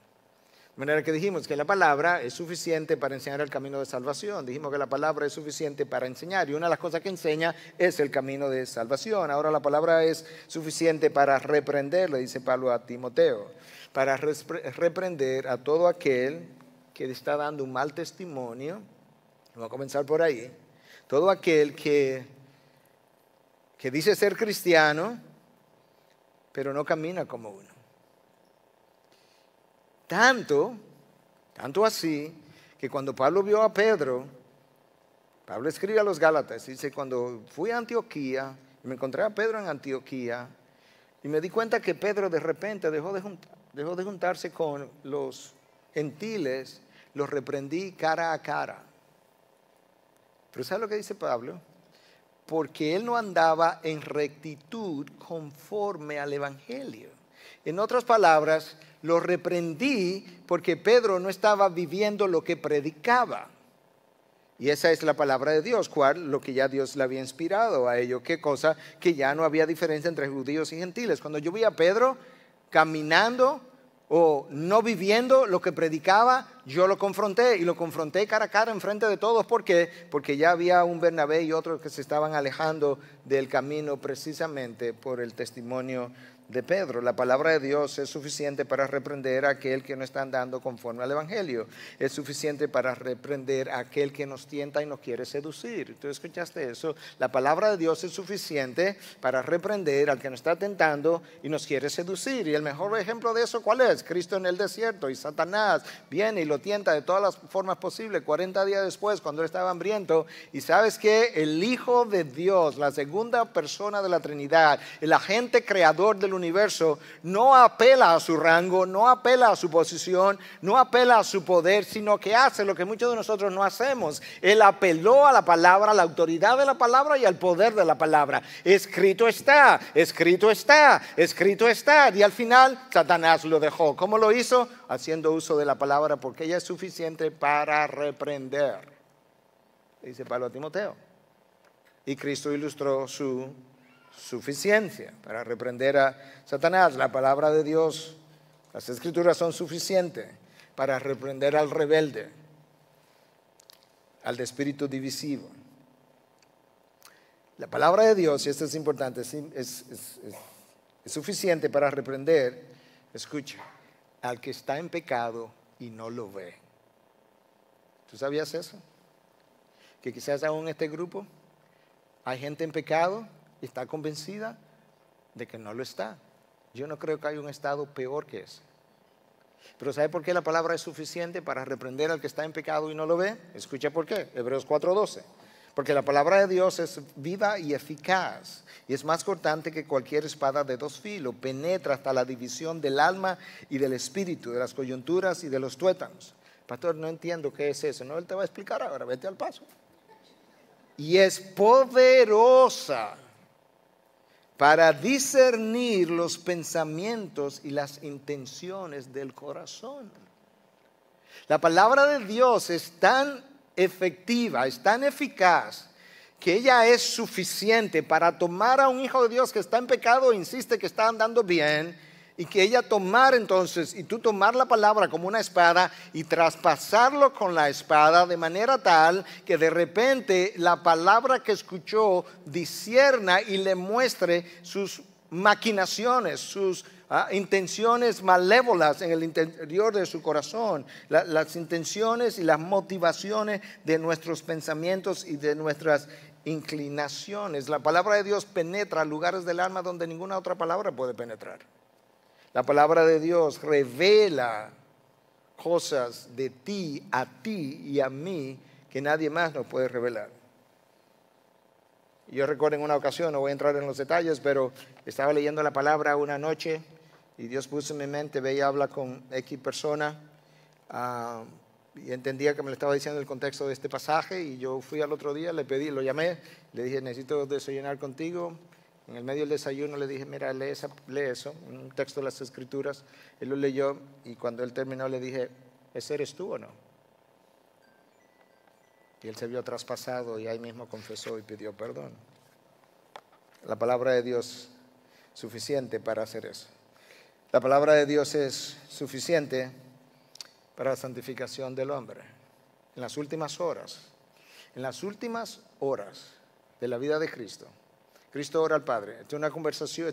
De manera que dijimos que la palabra es suficiente para enseñar el camino de salvación. Dijimos que la palabra es suficiente para enseñar, y una de las cosas que enseña es el camino de salvación. Ahora la palabra es suficiente para reprender, le dice Pablo a Timoteo, para reprender a todo aquel que está dando un mal testimonio. Vamos a comenzar por ahí. Todo aquel que dice ser cristiano, pero no camina como uno. Tanto así, que cuando Pablo vio a Pedro, Pablo escribe a los Gálatas, dice: cuando fui a Antioquía, y me encontré a Pedro en Antioquía, y me di cuenta que Pedro de repente dejó de juntarse con los gentiles, los reprendí cara a cara. Pero ¿sabe lo que dice Pablo? Porque él no andaba en rectitud conforme al evangelio. En otras palabras, lo reprendí porque Pedro no estaba viviendo lo que predicaba. Y esa es la palabra de Dios, lo que ya Dios le había inspirado a ello. ¿Qué cosa? Que ya no había diferencia entre judíos y gentiles. Cuando yo vi a Pedro caminando o no viviendo lo que predicaba, yo lo confronté, y lo confronté cara a cara en frente de todos. ¿Por qué? Porque ya había un Bernabé y otros que se estaban alejando del camino precisamente por el testimonio de Pedro. La palabra de Dios es suficiente para reprender a aquel que no está andando conforme al evangelio. Es suficiente para reprender a aquel que nos tienta y nos quiere seducir. ¿Tú escuchaste eso? La palabra de Dios es suficiente para reprender al que nos está tentando y nos quiere seducir. Y el mejor ejemplo de eso, ¿cuál es? Cristo en el desierto, y Satanás viene y lo tienta de todas las formas posibles 40 días después, cuando él estaba hambriento. Y ¿sabes qué? El Hijo de Dios, la segunda persona de la Trinidad, el agente creador del universo no apela a su rango, no apela a su posición, no apela a su poder, sino que hace lo que muchos de nosotros no hacemos. Él apeló a la palabra, a la autoridad de la palabra y al poder de la palabra. Escrito está, escrito está, escrito está. Y al final Satanás lo dejó. ¿Cómo lo hizo? Haciendo uso de la palabra, porque ella es suficiente para reprender. Dice Pablo a Timoteo. Y Cristo ilustró su suficiencia para reprender a Satanás. La palabra de Dios, las escrituras son suficientes para reprender al rebelde, al de espíritu divisivo. La palabra de Dios, y esto es importante, es suficiente para reprender, escucha, al que está en pecado y no lo ve. ¿Tú sabías eso? Que quizás aún en este grupo hay gente en pecado y está convencida de que no lo está. Yo no creo que haya un estado peor que ese. Pero ¿sabe por qué la palabra es suficiente para reprender al que está en pecado y no lo ve? Escucha por qué. Hebreos 4:12. Porque la palabra de Dios es viva y eficaz y es más cortante que cualquier espada de dos filos. Penetra hasta la división del alma y del espíritu, de las coyunturas y de los tuétanos. Pastor, no entiendo qué es eso. No, él te va a explicar ahora. Vete al paso. Y es poderosa para discernir los pensamientos y las intenciones del corazón. La palabra de Dios es tan efectiva, es tan eficaz, que ella es suficiente para tomar a un hijo de Dios que está en pecado e insiste que está andando bien, y que ella tomar entonces, y tú tomar la palabra como una espada y traspasarlo con la espada de manera tal que de repente la palabra que escuchó discierna y le muestre sus maquinaciones, sus intenciones malévolas en el interior de su corazón, las intenciones y las motivaciones de nuestros pensamientos y de nuestras inclinaciones. La palabra de Dios penetra lugares del alma donde ninguna otra palabra puede penetrar. La palabra de Dios revela cosas de ti, a ti y a mí que nadie más nos puede revelar. Yo recuerdo en una ocasión, no voy a entrar en los detalles, pero estaba leyendo la palabra una noche y Dios puso en mi mente, ve y habla con X persona, y entendía que me le estaba diciendo el contexto de este pasaje, y yo fui al otro día, le pedí, lo llamé, le dije, necesito desayunar contigo. En el medio del desayuno le dije, mira, lee eso, un texto de las Escrituras. Él lo leyó y cuando él terminó le dije, ¿ese eres tú o no? Y él se vio traspasado y ahí mismo confesó y pidió perdón. La palabra de Dios es suficiente para hacer eso. La palabra de Dios es suficiente para la santificación del hombre. En las últimas horas de la vida de Cristo, Cristo ora al Padre. Esto es una conversación,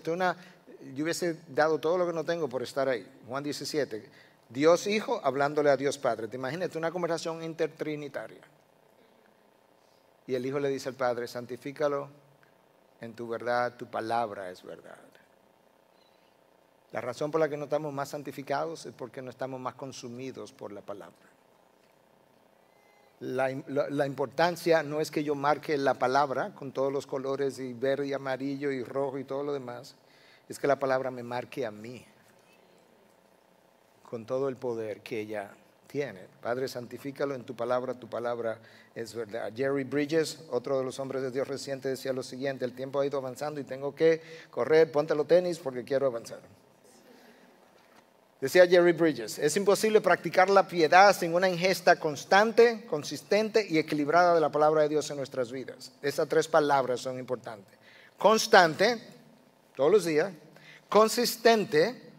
yo hubiese dado todo lo que no tengo por estar ahí. Juan 17, Dios Hijo hablándole a Dios Padre. ¿Te imaginas? Esto es una conversación intertrinitaria. Y el Hijo le dice al Padre, santifícalo en tu verdad, tu palabra es verdad. La razón por la que no estamos más santificados es porque no estamos más consumidos por la palabra. La importancia no es que yo marque la palabra con todos los colores y verde y amarillo y rojo y todo lo demás, es que la palabra me marque a mí con todo el poder que ella tiene. Padre, santifícalo en tu palabra es verdad. Jerry Bridges, otro de los hombres de Dios reciente, decía lo siguiente, el tiempo ha ido avanzando y tengo que correr, ponte los tenis porque quiero avanzar. Decía Jerry Bridges, es imposible practicar la piedad sin una ingesta constante, consistente y equilibrada de la palabra de Dios en nuestras vidas. Esas tres palabras son importantes. Constante, todos los días. Consistente,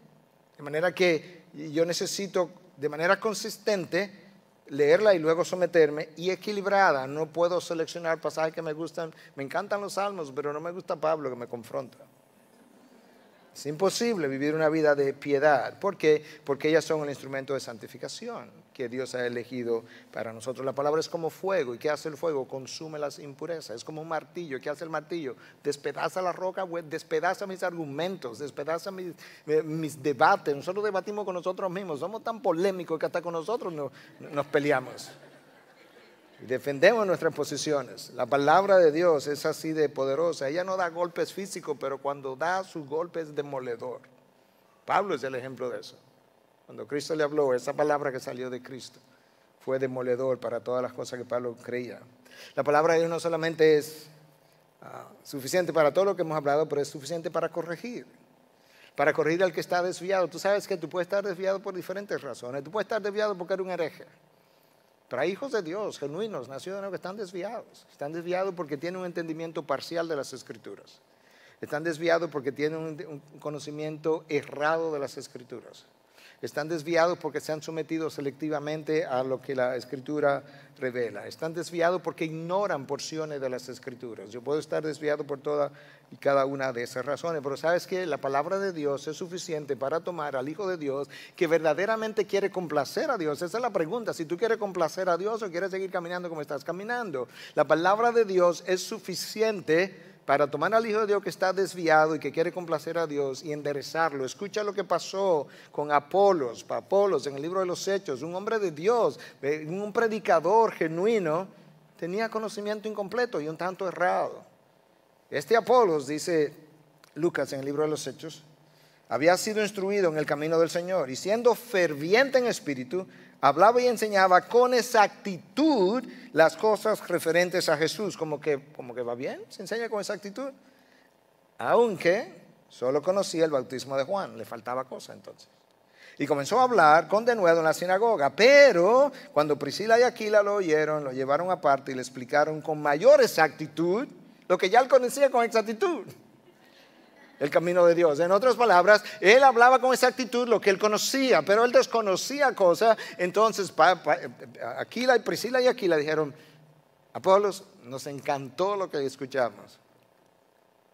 de manera que yo necesito de manera consistente leerla y luego someterme. Y equilibrada, no puedo seleccionar pasajes que me gustan. Me encantan los salmos, pero no me gusta Pablo que me confronta. Es imposible vivir una vida de piedad. ¿Por qué? Porque ellas son el instrumento de santificación que Dios ha elegido para nosotros. La palabra es como fuego. ¿Y qué hace el fuego? Consume las impurezas. Es como un martillo. ¿Qué hace el martillo? Despedaza la roca, despedaza mis argumentos, despedaza mis debates. Nosotros debatimos con nosotros mismos. Somos tan polémicos que hasta con nosotros nos peleamos. Y defendemos nuestras posiciones. La palabra de Dios es así de poderosa. Ella no da golpes físicos, pero cuando da sus golpes es demoledor. Pablo es el ejemplo de eso. Cuando Cristo le habló, esa palabra que salió de Cristo fue demoledor para todas las cosas que Pablo creía. La palabra de Dios no solamente es suficiente para todo lo que hemos hablado, pero es suficiente para corregir al que está desviado. Tú sabes que tú puedes estar desviado por diferentes razones. Tú puedes estar desviado porque eres un hereje. Pero hay hijos de Dios, genuinos, nacidos de nuevo, que están desviados. Están desviados porque tienen un entendimiento parcial de las Escrituras. Están desviados porque tienen un conocimiento errado de las Escrituras. Están desviados porque se han sometido selectivamente a lo que la Escritura revela. Están desviados porque ignoran porciones de las Escrituras. Yo puedo estar desviado por toda y cada una de esas razones, pero ¿sabes qué? La palabra de Dios es suficiente para tomar al Hijo de Dios que verdaderamente quiere complacer a Dios. Esa es la pregunta, si tú quieres complacer a Dios o quieres seguir caminando como estás caminando. La palabra de Dios es suficiente para tomar al Hijo de Dios que está desviado y que quiere complacer a Dios y enderezarlo. Escucha lo que pasó con Apolos en el libro de los Hechos. Un hombre de Dios, un predicador genuino, tenía conocimiento incompleto y un tanto errado. Este Apolos, dice Lucas en el libro de los Hechos, había sido instruido en el camino del Señor y siendo ferviente en espíritu, hablaba y enseñaba con exactitud las cosas referentes a Jesús. Como que va bien, se enseña con exactitud. Aunque solo conocía el bautismo de Juan, le faltaba cosa entonces. Y comenzó a hablar con denuedo en la sinagoga. Pero cuando Priscila y Aquila lo oyeron, lo llevaron aparte y le explicaron con mayor exactitud lo que ya él conocía con exactitud. El camino de Dios. En otras palabras, él hablaba con exactitud lo que él conocía, pero él desconocía cosas. Entonces Aquila y Priscila y Aquila dijeron: Apolos, nos encantó lo que escuchamos,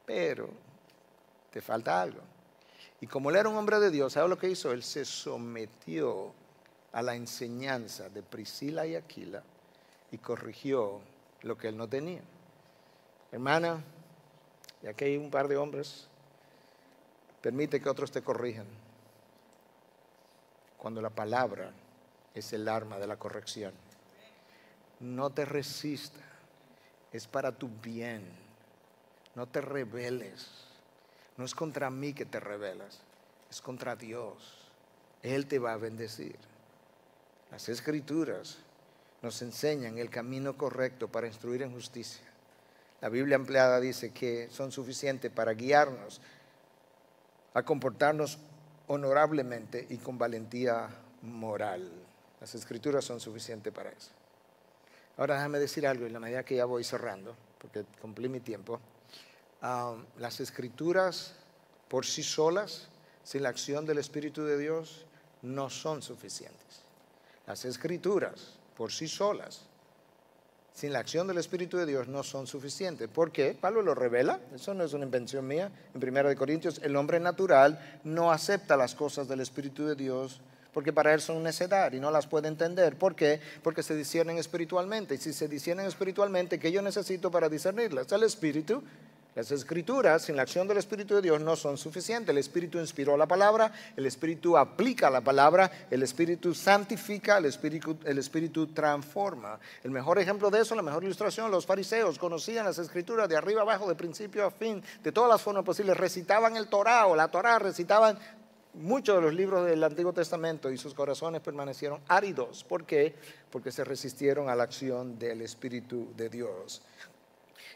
pero te falta algo. Y como él era un hombre de Dios, ¿sabes lo que hizo? Él se sometió a la enseñanza de Priscila y Aquila y corrigió lo que él no tenía. Hermana, y aquí hay un par de hombres, permite que otros te corrijan. Cuando la palabra es el arma de la corrección, no te resista, es para tu bien. No te rebeles. No es contra mí que te rebelas, es contra Dios. Él te va a bendecir. Las Escrituras nos enseñan el camino correcto para instruir en justicia. La Biblia empleada dice que son suficientes para guiarnos a comportarnos honorablemente y con valentía moral. Las Escrituras son suficientes para eso. Ahora déjame decir algo en la medida que ya voy cerrando, porque cumplí mi tiempo. Las Escrituras por sí solas, sin la acción del Espíritu de Dios, no son suficientes. Las Escrituras por sí solas, sin la acción del Espíritu de Dios, no son suficientes. ¿Por qué? Pablo lo revela, eso no es una invención mía. En 1 Corintios, el hombre natural no acepta las cosas del Espíritu de Dios porque para él son necedad y no las puede entender. ¿Por qué? Porque se disciernen espiritualmente. Y si se disciernen espiritualmente, ¿qué yo necesito para discernirlas? El Espíritu. Las Escrituras, sin la acción del Espíritu de Dios, no son suficientes. El Espíritu inspiró la palabra, el Espíritu aplica la palabra, el Espíritu santifica, el Espíritu transforma. El mejor ejemplo de eso, la mejor ilustración, los fariseos conocían las Escrituras de arriba abajo, de principio a fin, de todas las formas posibles. Recitaban el Torá o la Torá, recitaban muchos de los libros del Antiguo Testamento y sus corazones permanecieron áridos. ¿Por qué? Porque se resistieron a la acción del Espíritu de Dios.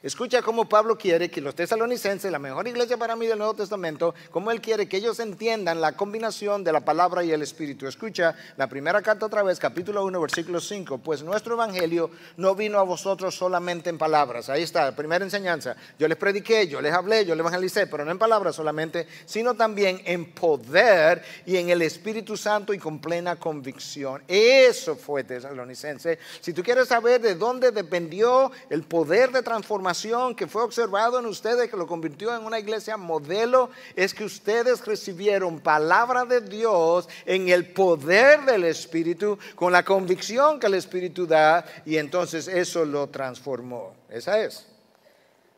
Escucha cómo Pablo quiere que los tesalonicenses, la mejor iglesia para mí del Nuevo Testamento, cómo él quiere que ellos entiendan la combinación de la palabra y el Espíritu. Escucha la primera carta otra vez, capítulo 1, versículo 5. Pues nuestro evangelio no vino a vosotros solamente en palabras. Ahí está, la primera enseñanza. Yo les prediqué, yo les hablé, yo les evangelicé, pero no en palabras solamente, sino también en poder y en el Espíritu Santo y con plena convicción. Eso fue tesalonicense. Si tú quieres saber de dónde dependió el poder de transformación que fue observado en ustedes, que lo convirtió en una iglesia modelo, es que ustedes recibieron palabra de Dios en el poder del Espíritu, con la convicción que el Espíritu da, y entonces eso lo transformó. Esa es.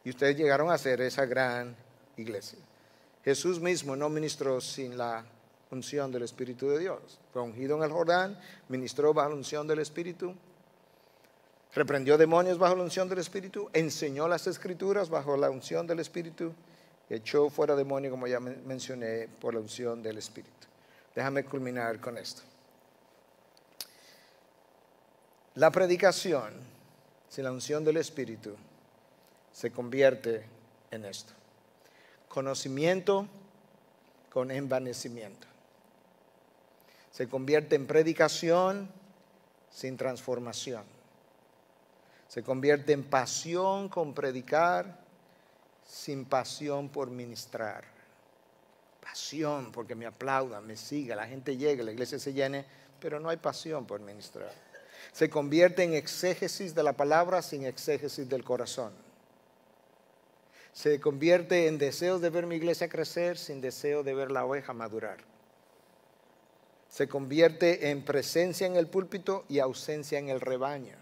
Y ustedes llegaron a ser esa gran iglesia. Jesús mismo no ministró sin la unción del Espíritu de Dios. Fue ungido en el Jordán, ministró bajo la unción del Espíritu. reprendió demonios bajo la unción del Espíritu, enseñó las Escrituras bajo la unción del Espíritu, echó fuera demonios, como ya mencioné, por la unción del Espíritu. Déjame culminar con esto. La predicación sin la unción del Espíritu se convierte en esto: conocimiento con envanecimiento. Se convierte en predicación sin transformación. Se convierte en pasión con predicar sin pasión por ministrar. Pasión porque me aplaudan, me siga, la gente llegue, la iglesia se llene, pero no hay pasión por ministrar. Se convierte en exégesis de la palabra sin exégesis del corazón. Se convierte en deseos de ver mi iglesia crecer sin deseo de ver la oveja madurar. Se convierte en presencia en el púlpito y ausencia en el rebaño.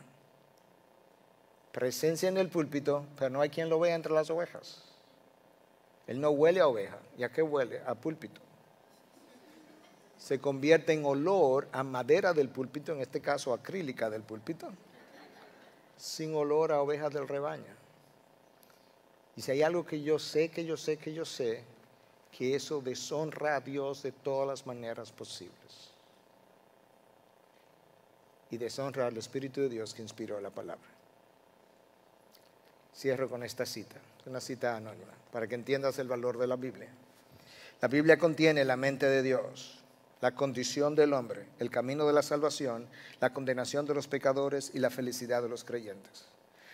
Presencia en el púlpito, pero no hay quien lo vea entre las ovejas. Él no huele a oveja. ¿Y a qué huele? A púlpito. Se convierte en olor a madera del púlpito, en este caso acrílica del púlpito, sin olor a ovejas del rebaño. Y si hay algo que yo sé, que eso deshonra a Dios de todas las maneras posibles. Y deshonra al Espíritu de Dios que inspiró la palabra. Cierro con esta cita, una cita anónima, para que entiendas el valor de la Biblia. La Biblia contiene la mente de Dios, la condición del hombre, el camino de la salvación, la condenación de los pecadores y la felicidad de los creyentes.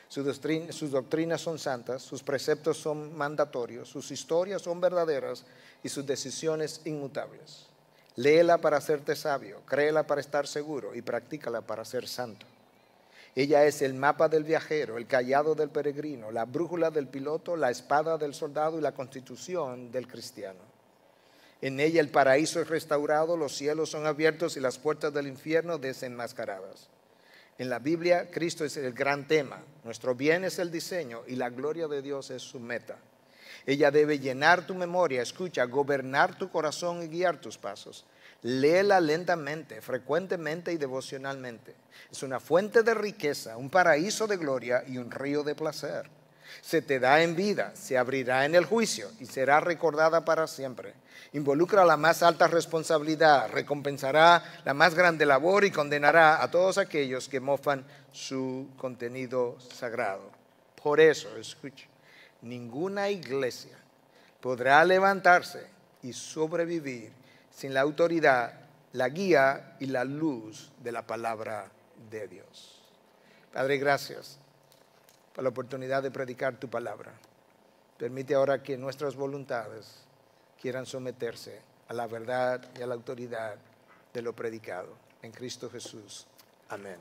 Sus doctrinas son santas, sus preceptos son mandatorios, sus historias son verdaderas y sus decisiones inmutables. Léela para hacerte sabio, créela para estar seguro y practícala para ser santo. Ella es el mapa del viajero, el cayado del peregrino, la brújula del piloto, la espada del soldado y la constitución del cristiano. En ella el paraíso es restaurado, los cielos son abiertos y las puertas del infierno desenmascaradas. En la Biblia, Cristo es el gran tema, nuestro bien es el diseño y la gloria de Dios es su meta. Ella debe llenar tu memoria, escucha, gobernar tu corazón y guiar tus pasos. Léela lentamente, frecuentemente y devocionalmente. Es una fuente de riqueza, un paraíso de gloria y un río de placer. Se te da en vida, se abrirá en el juicio y será recordada para siempre. Involucra la más alta responsabilidad, recompensará la más grande labor y condenará a todos aquellos que mofan su contenido sagrado. Por eso, escucha, ninguna iglesia podrá levantarse y sobrevivir sin la autoridad, la guía y la luz de la palabra de Dios. Padre, gracias por la oportunidad de predicar tu palabra. Permite ahora que nuestras voluntades quieran someterse a la verdad y a la autoridad de lo predicado. En Cristo Jesús. Amén.